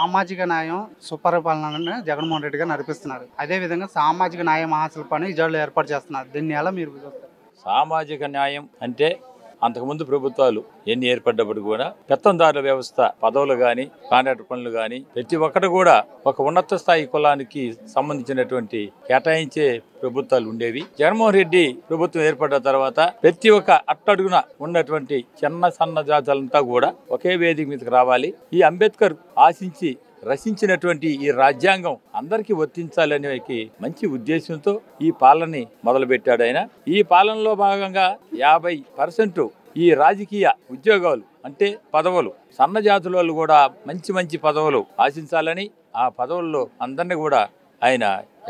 సామాజిక న్యాయం సుపరిపాలనను జగన్మోహన్ రెడ్డి గారు నడిపిస్తున్నారు. అదేవిధంగా సామాజిక న్యాయ మహాశిల్పాన్ని విజయవాడలో ఏర్పాటు చేస్తున్నారు. దీన్ని ఎలా మీరు చూస్తారు? సామాజిక న్యాయం అంటే అంతకుముందు ప్రభుత్వాలు ఎన్ని ఏర్పడ్డప్పుడు కూడా పెత్తందారుల వ్యవస్థ పదవులు కానీ కాంట్రాక్టర్ పనులు కానీ ప్రతి ఒక్కటి కూడా ఒక ఉన్నత స్థాయి కులానికి సంబంధించినటువంటి కేటాయించే ప్రభుత్వాలు ఉండేవి. జగన్మోహన్ రెడ్డి ప్రభుత్వం ఏర్పడ్డ తర్వాత ప్రతి ఒక్క అట్టడుగున ఉన్నటువంటి చిన్న సన్న జాతులంతా కూడా ఒకే వేదిక మీదకి రావాలి. ఈ అంబేద్కర్ ఆశించి రచించినటువంటి ఈ రాజ్యాంగం అందరికీ వర్తించాలనే మంచి ఉద్దేశంతో ఈ పాలనని మొదలుపెట్టాడు ఆయన. ఈ పాలనలో భాగంగా 50% ఈ రాజకీయ ఉద్యోగాలు అంటే పదవులు సన్న జాతుల వాళ్ళు కూడా మంచి మంచి పదవులు ఆశించాలని ఆ పదవుల్లో అందరినీ కూడా ఆయన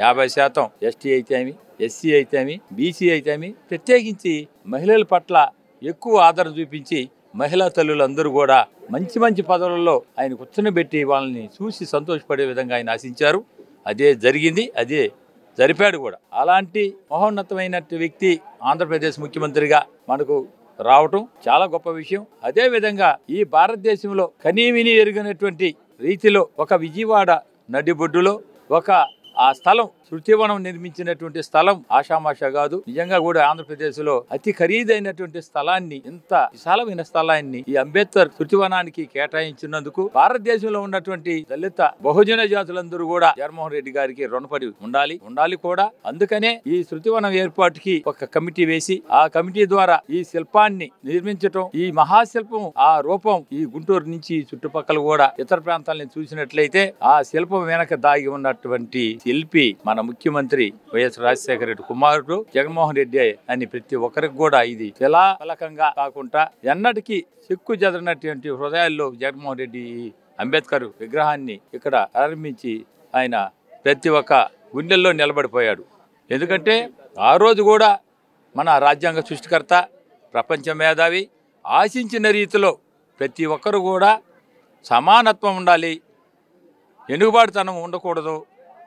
50% ఎస్టీ అయితేమి, ఎస్సీ అయితేమి, బీసీ అయితేమి ప్రత్యేకించి మహిళల పట్ల ఎక్కువ ఆదరణ చూపించి మహిళా తల్లులందరూ కూడా మంచి మంచి పదవులలో ఆయన కూర్చొనిబెట్టి వాళ్ళని చూసి సంతోషపడే విధంగా ఆయన ఆశించారు. అదే జరిగింది, అదే జరిపాడు కూడా. అలాంటి మహోన్నతమైన వ్యక్తి ఆంధ్రప్రదేశ్ ముఖ్యమంత్రిగా మనకు రావటం చాలా గొప్ప విషయం. అదే విధంగా ఈ భారతదేశంలో కనీవిని ఎరుగనటువంటి రీతిలో ఒక విజయవాడ నడిబొడ్డులో ఒక ఆ స్థలం శృతివనం నిర్మించినటువంటి స్థలం ఆషామాషా కాదు. నిజంగా కూడా ఆంధ్రప్రదేశ్ లో అతి ఖరీదైనటువంటి స్థలాన్ని, ఇంత విశాలమైన స్థలాన్ని ఈ అంబేద్కర్ శృతివనానికి కేటాయించినందుకు భారతదేశంలో ఉన్నటువంటి దళిత బహుజన జాతులందరూ కూడా జగన్మోహన్ రెడ్డి గారికి రుణపడి ఉండాలి కూడా. అందుకనే ఈ శృతివనం ఏర్పాటుకి ఒక కమిటీ వేసి ఆ కమిటీ ద్వారా ఈ శిల్పాన్ని నిర్మించటం, ఈ మహాశిల్పం ఆ రూపం ఈ గుంటూరు నుంచి చుట్టుపక్కల కూడా ఇతర ప్రాంతాలను చూసినట్లయితే ఆ శిల్పం వెనక దాగి ఉన్నటువంటి శిల్పి మన ముఖ్యమంత్రి వైఎస్ రాజశేఖర రెడ్డి కుమారుడు జగన్మోహన్ రెడ్డి అని ప్రతి ఒక్కరికి కూడా ఇది శిలాఫలకంగా కాకుండా ఎన్నటికీ చెక్కు చెదరనటువంటి హృదయాల్లో జగన్మోహన్ రెడ్డి అంబేద్కర్ విగ్రహాన్ని ఇక్కడ ఆరంభించి ఆయన ప్రతి ఒక్క గుండెల్లో నిలబడిపోయాడు. ఎందుకంటే ఆ రోజు కూడా మన రాజ్యాంగ సృష్టికర్త, ప్రపంచ మేధావి ఆశించిన రీతిలో ప్రతి ఒక్కరు కూడా సమానత్వం ఉండాలి, ఎనుగుబాటుతనం ఉండకూడదు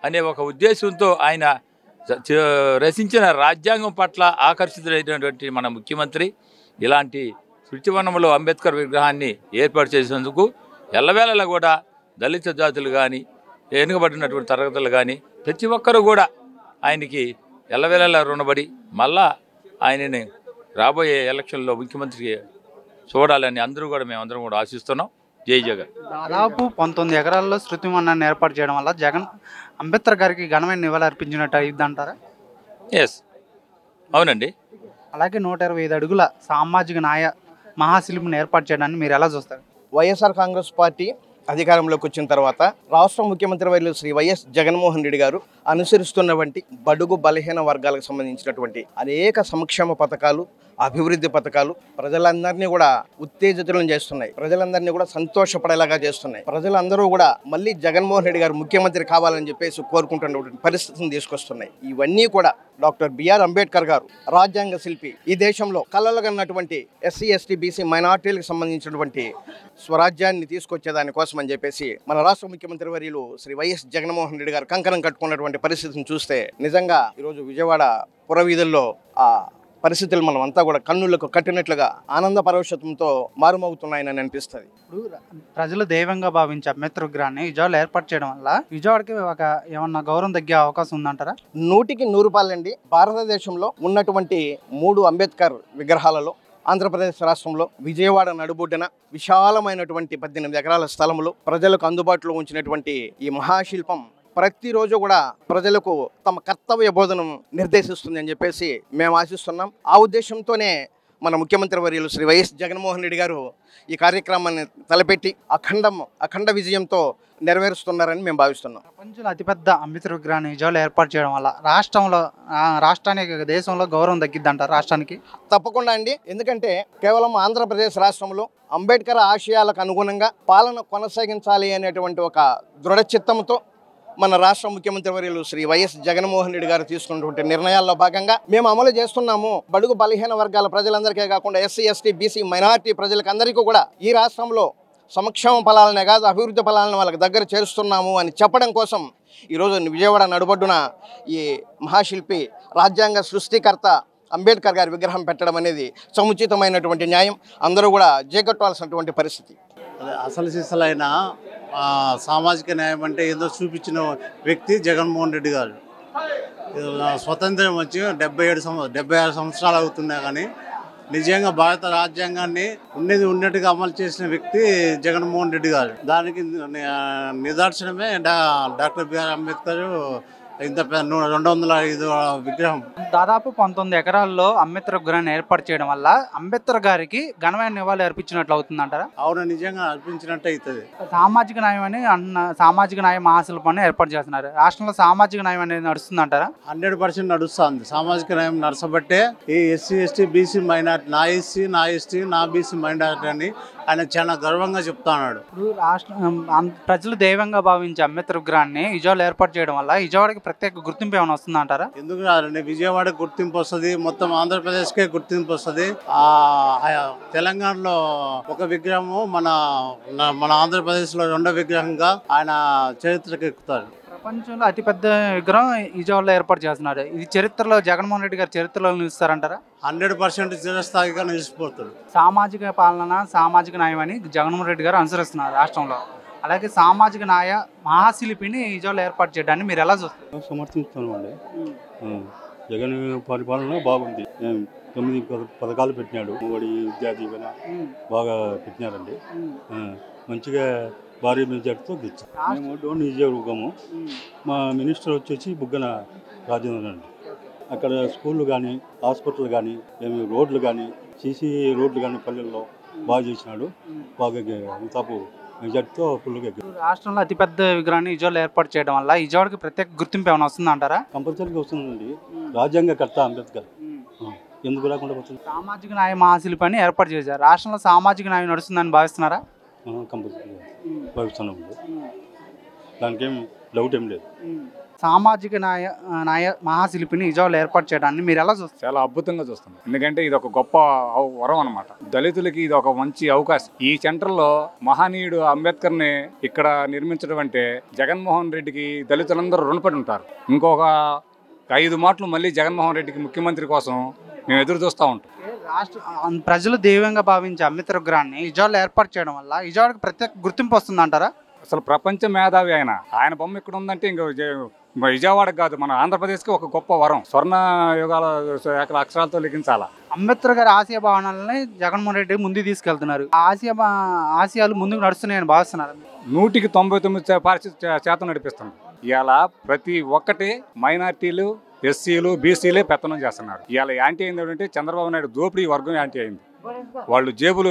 అనే ఒక ఉద్దేశంతో ఆయన రచించిన రాజ్యాంగం పట్ల ఆకర్షితులైనటువంటి మన ముఖ్యమంత్రి ఇలాంటి శృతివనంలో అంబేద్కర్ విగ్రహాన్ని ఏర్పాటు చేసేందుకు ఎల్లవేళలా కూడా దళిత జాతులు కానీ వెనుకబడినటువంటి తరగతులు కానీ ప్రతి ఒక్కరూ కూడా ఆయనకి ఎల్లవేళలా రుణపడి మళ్ళా ఆయనని రాబోయే ఎలక్షన్లో ముఖ్యమంత్రి చూడాలని మేమందరం కూడా ఆశిస్తున్నాం. జై జగన్. దాదాపు 19 ఎకరాల్లో శృతివనాన్ని ఏర్పాటు చేయడం వల్ల జగన్ అంబేద్కర్ గారికి ఘనమైన నివాళి అర్పించినట్టు అయింది అంటారా? ఎస్, అవునండి. అలాగే 125 అడుగుల సామాజిక న్యాయ మహాశిల్పిని ఏర్పాటు చేయడాన్ని మీరు ఎలా చూస్తారు? వైఎస్ఆర్ కాంగ్రెస్ పార్టీ అధికారంలోకి వచ్చిన తర్వాత రాష్ట్ర ముఖ్యమంత్రి వర్యులు శ్రీ వైఎస్ జగన్మోహన్ రెడ్డి గారు అనుసరిస్తున్నటువంటి బడుగు బలహీన వర్గాలకు సంబంధించినటువంటి అనేక సంక్షేమ పథకాలు, అభివృద్ధి పథకాలు ప్రజలందరినీ కూడా ఉత్తేజితులను చేస్తున్నాయి. ప్రజలందరినీ కూడా సంతోషపడేలాగా చేస్తున్నాయి. ప్రజలందరూ కూడా మళ్ళీ జగన్మోహన్ రెడ్డి గారు ముఖ్యమంత్రి కావాలని చెప్పేసి కోరుకుంటున్నటువంటి పరిస్థితిని తీసుకొస్తున్నాయి. ఇవన్నీ కూడా డాక్టర్ బిఆర్ అంబేద్కర్ గారు రాజ్యాంగ శిల్పి ఈ దేశంలో కలలుగన్నటువంటి ఎస్సీ, ఎస్టీ, బీసీ మైనార్టీలకు సంబంధించినటువంటి స్వరాజ్యాన్ని తీసుకొచ్చేదాని కోసం అని చెప్పేసి మన రాష్ట్ర ముఖ్యమంత్రి వర్యులు శ్రీ వైఎస్ జగన్మోహన్ రెడ్డి గారు కంకణం కట్టుకున్నటువంటి పరిస్థితిని చూస్తే నిజంగా ఈరోజు విజయవాడ పురవీధుల్లో ఆ పరిస్థితులు మనం అంతా కూడా కన్నులకు కట్టినట్లుగా ఆనంద పరవశతంతో మారుమవుతున్నాయని అనిపిస్తుంది. ఇప్పుడు ప్రజలు దైవంగా భావించే అంబేద్కర్ విగ్రహాన్ని విజయవాడలో ఏర్పాటు చేయడం వల్ల విజయవాడకి ఒక ఏమన్నా గౌరవం తగ్గే అవకాశం ఉందంటారా? 100కి 100 రూపాయలండి. భారతదేశంలో ఉన్నటువంటి 3 అంబేద్కర్ విగ్రహాలలో ఆంధ్రప్రదేశ్ రాష్ట్రంలో విజయవాడ నడుబొడ్డున విశాలమైనటువంటి 18 ఎకరాల స్థలంలో ప్రజలకు అందుబాటులో ఉంచినటువంటి ఈ మహాశిల్పం ప్రతిరోజు కూడా ప్రజలకు తమ కర్తవ్య బోధనం నిర్దేశిస్తుంది అని చెప్పేసి మేము ఆశిస్తున్నాం. ఆ ఉద్దేశంతోనే మన ముఖ్యమంత్రి వర్యులు శ్రీ వైఎస్ జగన్మోహన్ రెడ్డి గారు ఈ కార్యక్రమాన్ని తలపెట్టి అఖండ విజయంతో నెరవేరుస్తున్నారని మేము భావిస్తున్నాం. ప్రపంచంలో అతిపెద్ద అంబేద్కర్ విగ్రహాన్ని విజయవాడలో ఏర్పాటు చేయడం వల్ల రాష్ట్రానికి దేశంలో గౌరవం తగ్గిద్దంటారు రాష్ట్రానికి? తప్పకుండా అండి. ఎందుకంటే కేవలం ఆంధ్రప్రదేశ్ రాష్ట్రంలో అంబేద్కర్ ఆశయాలకు అనుగుణంగా పాలన కొనసాగించాలి అనేటువంటి ఒక దృఢ చిత్తంతో మన రాష్ట్ర ముఖ్యమంత్రి వర్యులు శ్రీ వైఎస్ జగన్మోహన్ రెడ్డి గారు తీసుకున్నటువంటి నిర్ణయాల్లో భాగంగా మేము అమలు చేస్తున్నాము. బడుగు బలహీన వర్గాల ప్రజలందరికీ కాకుండా ఎస్సీ, ఎస్టీ, బీసీ మైనారిటీ ప్రజలకు అందరికీ కూడా ఈ రాష్ట్రంలో సంక్షేమ ఫలాలనే కాదు అభివృద్ధి ఫలాలను వాళ్ళకి దగ్గర చేరుస్తున్నాము అని చెప్పడం కోసం ఈరోజు విజయవాడ నడుబొడ్డున ఈ మహాశిల్పి రాజ్యాంగ సృష్టికర్త అంబేద్కర్ గారి విగ్రహం పెట్టడం అనేది సముచితమైనటువంటి న్యాయం. అందరూ కూడా జేకట్టాల్సినటువంటి పరిస్థితి. అసలు సిసలైన సామాజిక న్యాయం అంటే ఏదో చూపించిన వ్యక్తి జగన్మోహన్ రెడ్డి గారు. స్వతంత్రం వచ్చి 76 సంవత్సరాలు అవుతున్నా కానీ నిజంగా భారత రాజ్యాంగాన్ని ఉన్నట్టుగా అమలు చేసిన వ్యక్తి జగన్మోహన్ రెడ్డి గారు. దానికి నిదర్శనమే డాక్టర్ బిఆర్ అంబేద్కర్ ఇంత 205 విగ్రహం. దాదాపు 19 ఎకరాల్లో అంబేద్కర్ విగ్రహాన్ని ఏర్పాటు చేయడం వల్ల అంబేద్కర్ గారికి ఘనమైన నివాళులు అర్పించినట్లు అవుతుందంటారా? అవును, నిజంగా అర్పించినట్టు అవుతుంది. సామాజిక న్యాయం అని సామాజిక న్యాయ మహాశిల్పాన్ని ఏర్పాటు చేస్తున్నారు. రాష్ట్రంలో సామాజిక న్యాయం అనేది నడుస్తుందంటారా? 100% నడుస్తుంది. సామాజిక న్యాయం నడసబట్టే ఈ ఎస్సీ ఎస్టీ బీసీ మైనార్టీ, నా ఎస్సీ నా ఎస్టీ నా బీసీ మైనార్టీ అని ఆయన చాలా గర్వంగా చెప్తున్నాడు. ఇప్పుడు ప్రజలు దైవంగా భావించే అంబేద్కర్ విగ్రహాన్ని విజయవాడలో ఏర్పాటు చేయడం వల్ల విజయవాడకి ప్రత్యేక గుర్తింపు ఏమైనా వస్తుందంటారా? ఎందుకు రాదండి, విజయవాడకి గుర్తింపు వస్తుంది, మొత్తం ఆంధ్రప్రదేశ్కే గుర్తింపు వస్తుంది. తెలంగాణలో ఒక విగ్రహము మన ఆంధ్రప్రదేశ్లో 2వ విగ్రహంగా ఆయన చరిత్రకు ఎక్కుతారు. ప్రపంచంలో అతిపెద్ద విగ్రహం విజయవాడలో ఏర్పాటు చేస్తున్నారు. ఇది చరిత్రలో జగన్మోహన్ రెడ్డి గారి చరిత్రలో నిలుస్తారంటారా? 100% చిరస్థాయిగా నిలిచిపోతాడు. సామాజిక పాలన, సామాజిక న్యాయం అని జగన్మోహన్ రెడ్డి గారు అనుసరిస్తున్నారు రాష్ట్రంలో. అలాగే సామాజిక న్యాయ మహాశిల్పిని విజయవాడలో ఏర్పాటు చేయడాన్ని మీరు ఎలా చూస్తారు? సమర్థిస్తున్నామండి. జగన్ పరిపాలన బాగుంది. 9 పథకాలు పెట్టినాడు. వాడి విద్యా దీవెన బాగా పెట్టినారండి. మంచిగా భారీ మెజార్టీతో గెలిచాం. మేము డోన్ నియోజకవర్గము. మా మినిస్టర్ వచ్చేసి బుగ్గన రాజేంద్ర అండి. అక్కడ స్కూళ్ళు కానీ హాస్పిటల్ కానీ రోడ్లు కానీ సీసీ రోడ్లు కానీ పల్లెల్లో బాగా చేసినాడు. బాగా తప్పు మెజార్టీతో ఫుల్గా. రాష్ట్రంలో అతిపెద్ద విగ్రహాన్ని విజయవాడలో ఏర్పాటు చేయడం వల్ల విజయవాడకి ప్రత్యేక గుర్తింపు ఏమైనా వస్తుందంటారా? కంపల్సరీగా వస్తుందండి. రాజ్యాంగకర్త అంబేద్కర్, ఎందుకు రాకుండా పోతుంది? సామాజిక న్యాయ మహాశిల్పాన్ని ఏర్పాటు చేశారు. రాష్ట్రంలో సామాజిక న్యాయం నడుస్తుందని భావిస్తున్నారా? కంపల్సరీగా భావిస్తున్నామండి. దానికి ఏం డౌట్ ఏం లేదు. సామాజిక న్యాయ మహాశిల్పిని విజయవాడలో ఏర్పాటు చేయడాన్ని మీరు ఎలా చూస్తారు? చాలా అద్భుతంగా చూస్తున్నాం. ఎందుకంటే ఇది ఒక గొప్ప వరం అనమాట. దళితులకి ఇది ఒక మంచి అవకాశం. ఈ సెంటర్లో మహనీయుడు అంబేద్కర్ని ఇక్కడ నిర్మించడం అంటే జగన్మోహన్ రెడ్డికి దళితులందరూ రుణపడి ఉంటారు. ఇంకొక 5 మాటలు మళ్ళీ జగన్మోహన్ రెడ్డికి ముఖ్యమంత్రి కోసం మేము ఎదురు చూస్తూ ఉంటాం. ప్రజలు దైవంగా భావించే అంబేద్కర్ విగ్రహాన్ని విజయవాడలో ఏర్పాటు చేయడం వల్ల విజయవాడకి ప్రత్యేక గుర్తింపు వస్తుందంటారా? అసలు ప్రపంచ మేధావి ఆయన బొమ్మ ఇక్కడ ఉందంటే ఇంకా విజయవాడకు కాదు, మన ఆంధ్రప్రదేశ్కి ఒక గొప్ప వరం. స్వర్ణ యుగాల అక్షరాలతో లిఖించాలా. అంబేద్కర్ గారి ఆశయ భావనల్ని జగన్మోహన్ రెడ్డి ముందుకు తీసుకెళ్తున్నారు. ఆశయాలు ముందుకు నడుస్తున్నాయని భావిస్తున్నారు. 199% నడిపిస్తున్నారు. ఇవాళ ప్రతి ఒక్కటి మైనార్టీలు, ఎస్సీలు, బీసీలే పెత్తనం చేస్తున్నారు. ఇవాళ యాంటీ అయింది ఏంటంటే చంద్రబాబు నాయుడు దోపిడీ వర్గం యాంటీ అయింది. వాళ్ళు జేబులు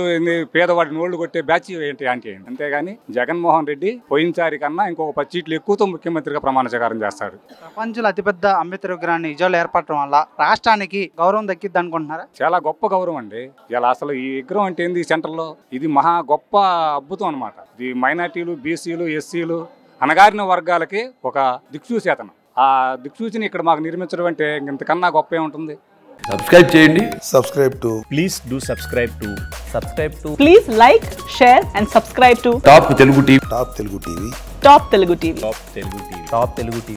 పేదవాడి నోళ్లు కొట్టే బ్యాచ్ ఏంటి యాంటీ అయింది. అంతేగాని జగన్మోహన్ రెడ్డి పోయినసారి కన్నా ఇంకొక 10 సీట్లు ఎక్కువతో ముఖ్యమంత్రిగా ప్రమాణ స్వీకారం చేస్తారు. ప్రపంచంలో అతిపెద్ద అంబేద్కర్ విగ్రహాన్ని విజయవాడలో ఏర్పడటం వల్ల రాష్ట్రానికి గౌరవం దక్కిద్ది అనుకుంటున్నారా? చాలా గొప్ప గౌరవం అండి. ఇలా అసలు ఈ విగ్రహం అంటే ఏంది సెంటర్లో, ఇది మహా గొప్ప అద్భుతం అనమాట. ఇది మైనార్టీలు, బీసీలు, ఎస్సీలు, అణగారిన వర్గాలకి ఒక దిక్సూచేతనం. ఆ దిక్సూచిని ఇక్కడ మాకు నిర్మించడం అంటే ఇంతకన్నా గొప్ప ఏముంటుంది? సబ్స్క్రైబ్ చేయండి. Please do subscribe to. Please like, share and subscribe to top Telugu TV. Top Telugu TV. Top Telugu TV.